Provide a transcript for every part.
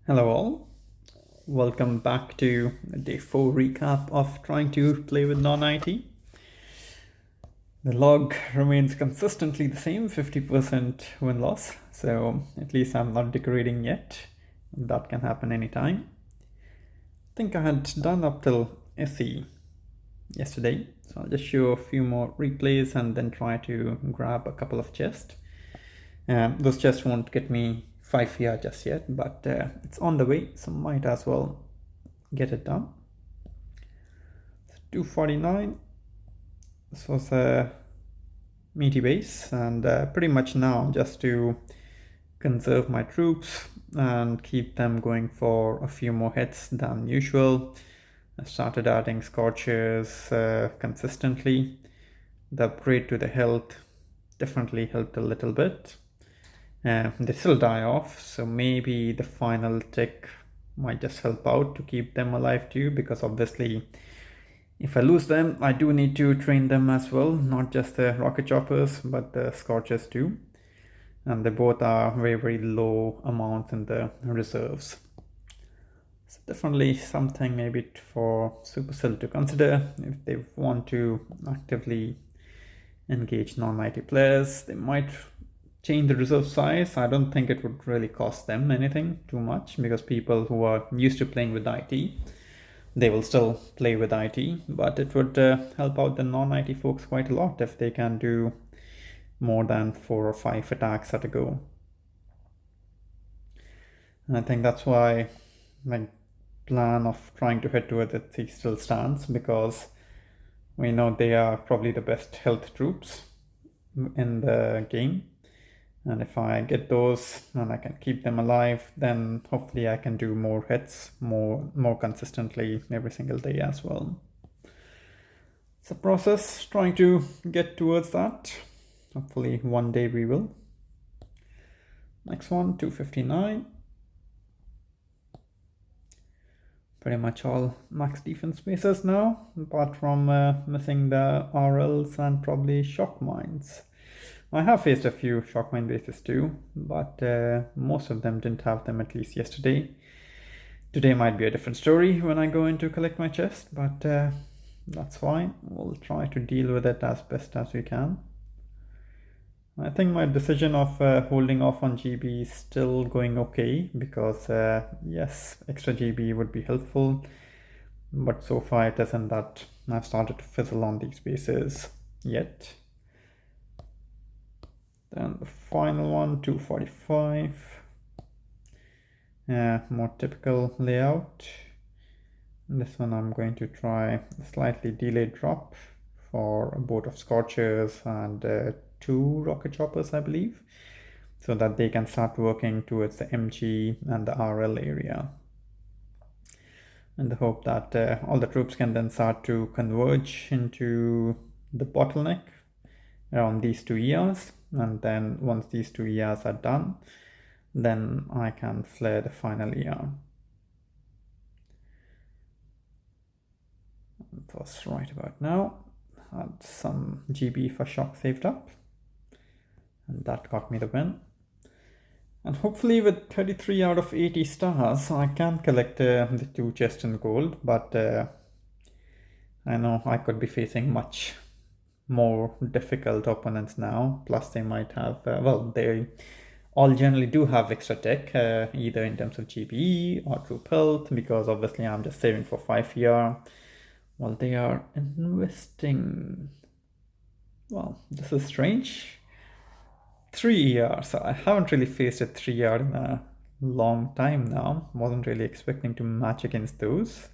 Hello all, welcome back to day 4 recap of trying to play with non-IT. The log remains consistently the same, 50% win-loss, so at least I'm not degrading yet. That can happen anytime. I think I had done up till SE yesterday, so I'll just show a few more replays and then try to grab a couple of chests. Those chests won't get me 5 here just yet, but it's on the way, so might as well get it done. 249. This was a meaty base, and pretty much now just to conserve my troops and keep them going for a few more hits than usual. I started adding scorchers consistently. The upgrade to the health definitely helped a little bit. They still die off, so maybe the final tick might just help out to keep them alive too, because obviously if I lose them, I do need to train them as well, not just the rocket choppers, but the scorchers too. And they both are very low amounts in the reserves. So definitely something maybe for Supercell to consider if they want to actively engage non-IT players. They might change the reserve size. I don't think it would really cost them anything too much, because people who are used to playing with IT, they will still play with IT, but it would help out the non-IT folks quite a lot if they can do more than 4 or 5 attacks at a go. And I think that's why my plan of trying to head towards it still stands, because we know they are probably the best health troops in the game. And if I get those and I can keep them alive, then hopefully I can do more hits more consistently every single day as well. It's a process, trying to get towards that. Hopefully one day we will. Next one, 259. Pretty much all max defense bases now, apart from missing the RLs and probably shock mines. I have faced a few shock mine bases too, but most of them didn't have them, at least yesterday. Today might be a different story when I go in to collect my chest, but that's fine. We'll try to deal with it as best as we can. I think my decision of holding off on GB is still going okay, because yes, extra GB would be helpful, but so far it isn't that I've started to fizzle on these bases yet. Then the final one, 245. More typical layout. This one I'm going to try a slightly delayed drop for a boat of scorchers and 2 rocket choppers, I believe, so that they can start working towards the MG and the RL area. And the hope that all the troops can then start to converge into the bottleneck around these 2 ERs. And then once these 2 ERs are done, then I can flare the final ER. It was right about now. Had some GB for shock saved up, and that got me the win. And hopefully with 33 out of 80 stars, I can collect the 2 chests in gold, but I know I could be facing much more difficult opponents now. Plus they might have, well, they all generally do have extra tech, either in terms of GB or troop health, because obviously I'm just saving for 5 year. Well, they are investing. Well, this is strange. 3 years. I haven't really faced a 3 year in a long time now. Wasn't really expecting to match against those.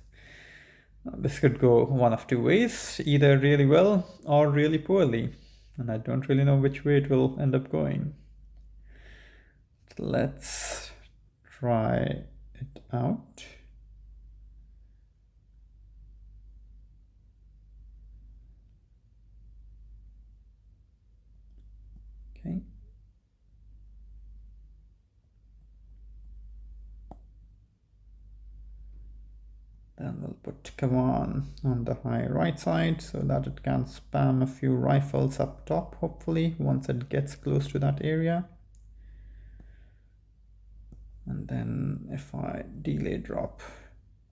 This could go one of 2 ways, either really well or really poorly, and I don't really know which way it will end up going. Let's try it out. Okay. Then we'll put Kavan on the high right side so that it can spam a few rifles up top, hopefully, once it gets close to that area. And then if I delay drop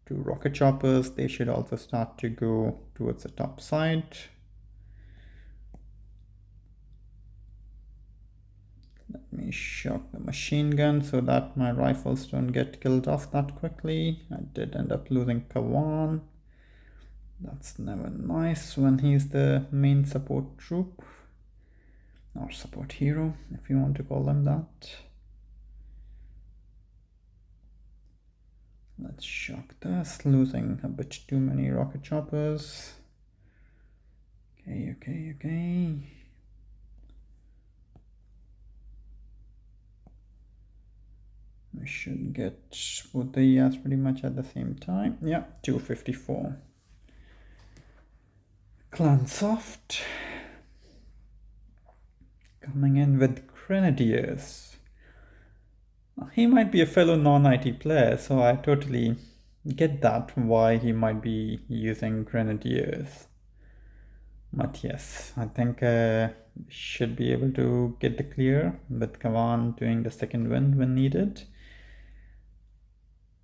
2 rocket choppers, they should also start to go towards the top side. Let me shock the machine gun so that my rifles don't get killed off that quickly. I did end up losing Kawan. That's never nice when he's the main support troop, or support hero, if you want to call him that. Let's shock this, losing a bit too many rocket choppers. Okay. We should get both the ERs pretty much at the same time. Yeah, 254. Clansoft coming in with Grenadiers. He might be a fellow non-IT player, so I totally get that, why he might be using Grenadiers. But yes, I think should be able to get the clear with Kavan doing the second wind when needed.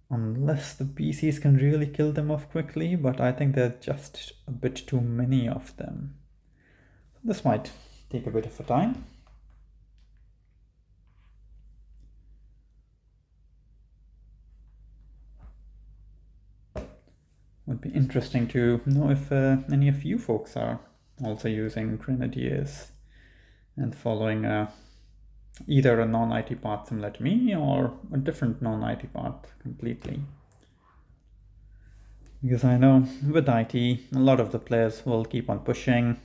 Unless the PCs can really kill them off quickly, but I think there are just a bit too many of them. This might take a bit of a time. Would be interesting to know if any of you folks are also using Grenadiers and following either a non-IT path similar to me or a different non-IT path completely. Because I know with IT, a lot of the players will keep on pushing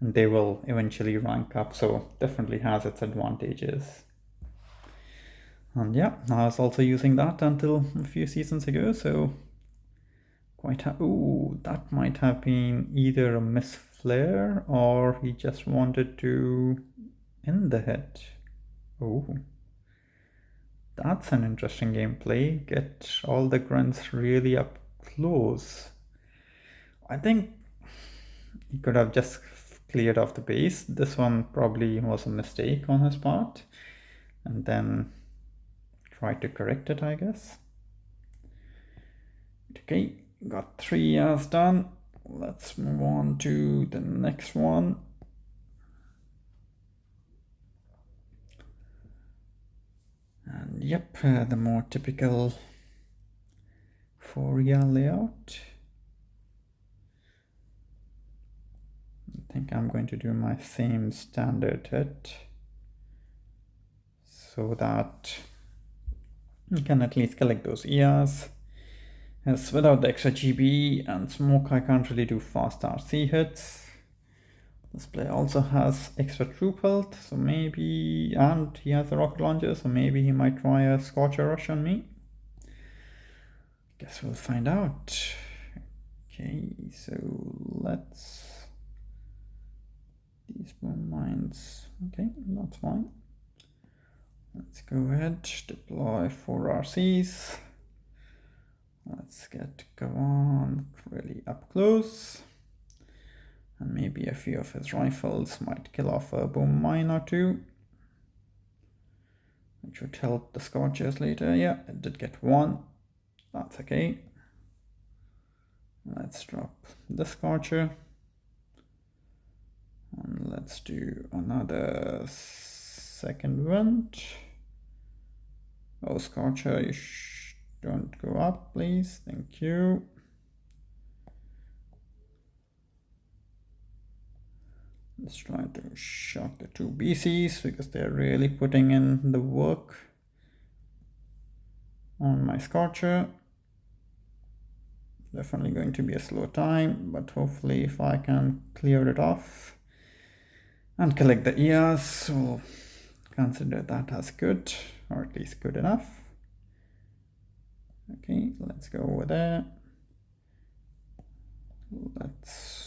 and they will eventually rank up, so definitely has its advantages. And yeah, I was also using that until a few seasons ago, so quite ooh, that might have been either a miss flare or he just wanted to end the hit. Oh, that's an interesting gameplay. Get all the grunts really up close. I think he could have just cleared off the base. This one probably was a mistake on his part, and then try to correct it, I guess. Okay, got 3 years done. Let's move on to the next one. And yep, the more typical 4-year layout. I think I'm going to do my same standard hit so that you can at least collect those ERs. As without the extra GB and smoke, I can't really do fast RC hits. This player also has extra troop health, so maybe, and he has a rocket launcher, so maybe he might try a scorcher rush on me. Guess we'll find out. Okay, so let's, these boom mines, okay, that's fine. Let's go ahead, deploy 4 RCs. Let's get Gavan really up close. And maybe a few of his rifles might kill off a boom mine or two, which would help the scorchers later. Yeah, it did get 1. That's okay. Let's drop the scorcher. And let's do another second wind. Oh, scorcher, you don't go up, please. Thank you. Let's try to shock the 2 BCs because they're really putting in the work on my scorcher. Definitely going to be a slow time, but hopefully if I can clear it off and collect the ERs, we'll consider that as good, or at least good enough. Okay, let's go over there. Let's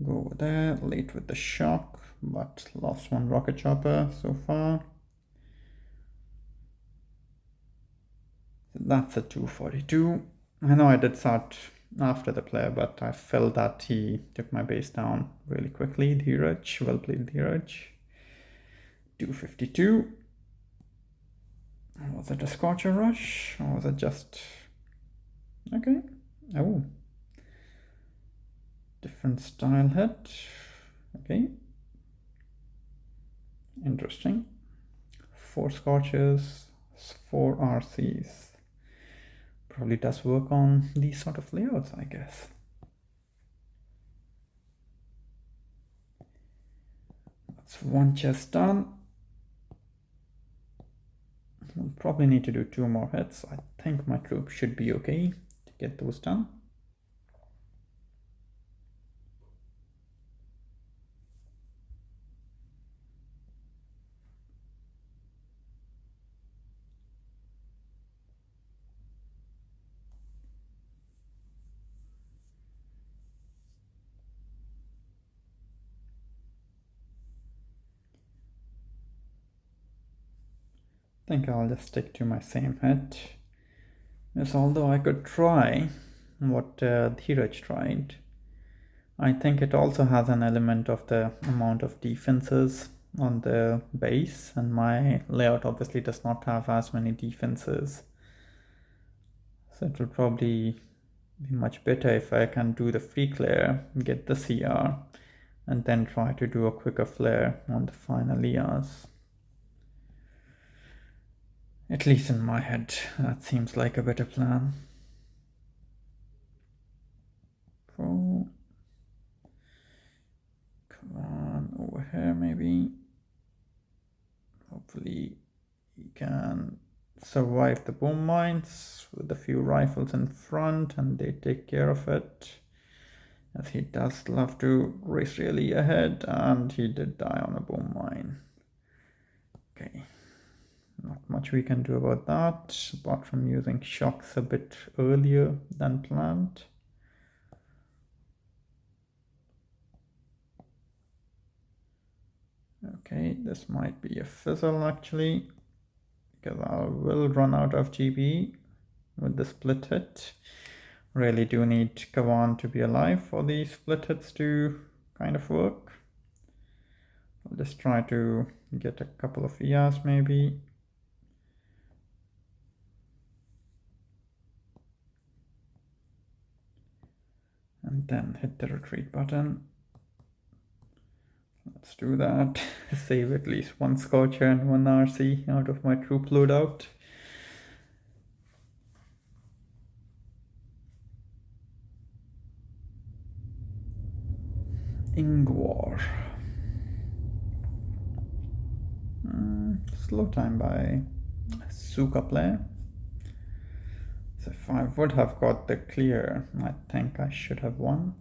go over there, late with the shock, but lost 1 rocket chopper so far. So that's a 242. I know I did start after the player, but I felt that he took my base down really quickly. Dheeraj, well played Dheeraj. 252. Was it a scorcher rush or was it just... Okay. Oh. Different style hit. Okay. Interesting. 4 scorches, 4 RCs. Probably does work on these sort of layouts, I guess. That's 1 chest done. We'll probably need to do 2 more hits. I think my troop should be okay to get those done. I think I'll just stick to my same hit. Yes, although I could try what Dheeraj tried. I think it also has an element of the amount of defenses on the base, and my layout obviously does not have as many defenses. So it will probably be much better if I can do the free clear, get the CR, and then try to do a quicker flare on the final ERs. At least in my head, that seems like a better plan. Come on, over here maybe. Hopefully he can survive the boom mines with a few rifles in front and they take care of it. As he does love to race really ahead, and he did die on a boom mine. Okay. Not much we can do about that, apart from using shocks a bit earlier than planned. Okay, this might be a fizzle actually, because I will run out of GB with the split hit. Really do need Kavan to be alive for these split hits to kind of work. I'll just try to get a couple of ERs maybe. And then hit the retreat button. Let's do that. Save at least 1 scorcher and 1 RC out of my troop loadout. Ingvar. Slow time by Suka player. So if I would have got the clear, I think I should have won.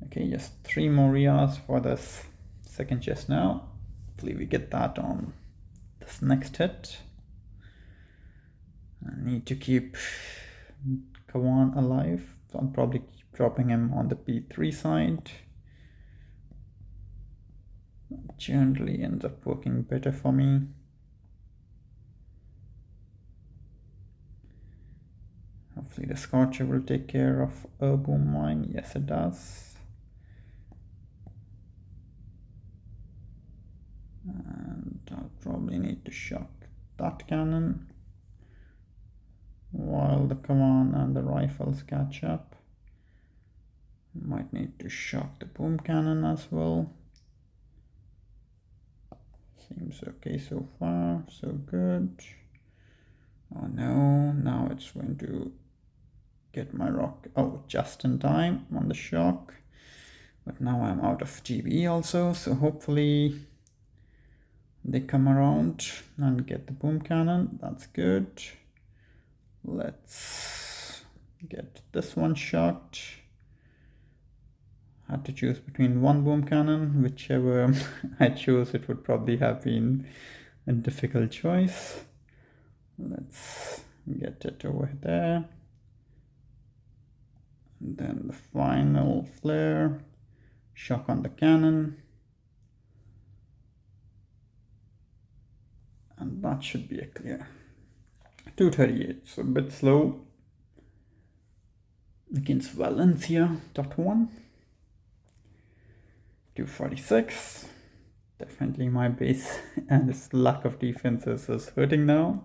Okay, just 3 more ERs for this second chest now. Hopefully we get that on this next hit. I need to keep Kawan alive, so I'll probably keep dropping him on the P3 side. That generally ends up working better for me. Hopefully the Scorcher will take care of a boom mine. Yes, it does. And I'll probably need to shock that cannon while the Kavan and the rifles catch up. Might need to shock the boom cannon as well. Seems okay so far, so good. Oh no, now it's going to get my rock. Oh, just in time on the shock. But now I'm out of GB also, so hopefully they come around and get the boom cannon. That's good. Let's get this one shocked. Had to choose between 1 boom cannon. Whichever I chose, it would probably have been a difficult choice. Let's get it over there. And then the final flare. Shock on the cannon. And that should be a clear. 238, so a bit slow against Valencia, .1. 246. Definitely my base and its lack of defenses is hurting now.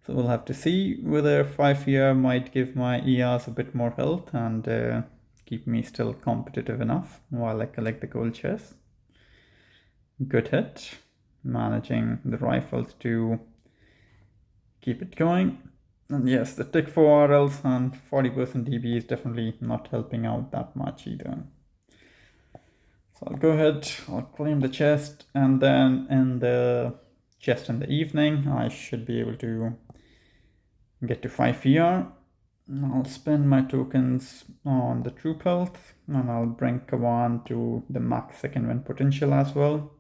So we'll have to see whether 5 ER might give my ERs a bit more health and keep me still competitive enough while I collect the gold chest. Good hit. Managing the rifles to keep it going. And yes, the tick 4 RLs and 40% DB is definitely not helping out that much either. So I'll go ahead, I'll claim the chest, and then in the chest in the evening, I should be able to get to 5 ER. I'll spend my tokens on the troop health, and I'll bring Kawan to the max second wind potential as well,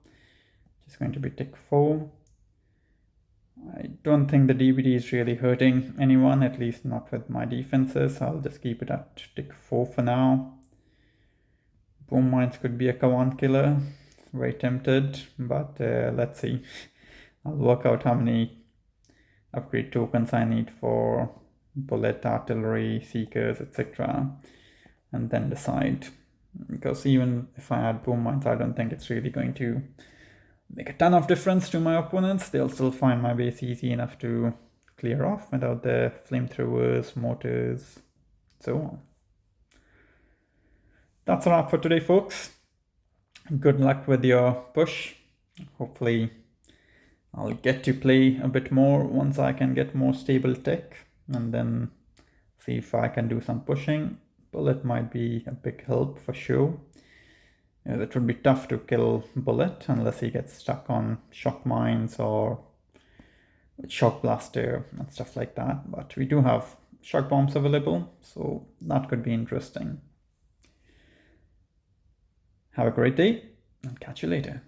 which is going to be tick 4. I don't think the DVD is really hurting anyone, at least not with my defenses. I'll just keep it at tick 4 for now. Boom mines could be a Kawan killer. Very tempted, but let's see. I'll work out how many upgrade tokens I need for bullet, artillery, seekers, etc. and then decide. Because even if I add boom mines, I don't think it's really going to make a ton of difference to my opponents. They'll still find my base easy enough to clear off without the flamethrowers, mortars, so on. That's a wrap for today, folks. Good luck with your push. Hopefully I'll get to play a bit more once I can get more stable tech and then see if I can do some pushing. Bullet might be a big help for sure. It would be tough to kill Bullet unless he gets stuck on shock mines or shock blaster and stuff like that. But we do have shock bombs available, so that could be interesting. Have a great day and catch you later.